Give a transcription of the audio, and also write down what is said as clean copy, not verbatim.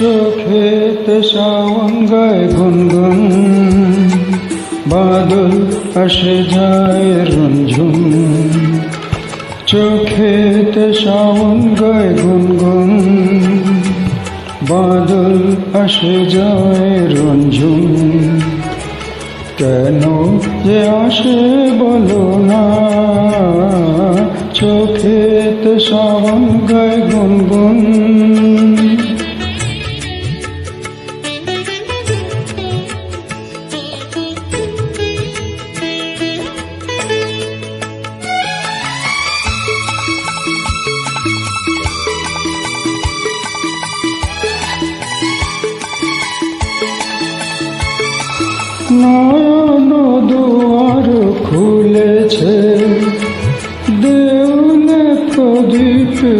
চোখেতে শাওন গায় গুনগুন, বাদল আসে যায় রঞ্ঝুন। চোখেতে শাওন গায় গুনগুন, বাদল আসে যায় রঞ্ঝুন। কেন যে আসে বলো না, চোখেতে শাওন গায় গুনগুন। নয়ন দুয়ার খুলেছে,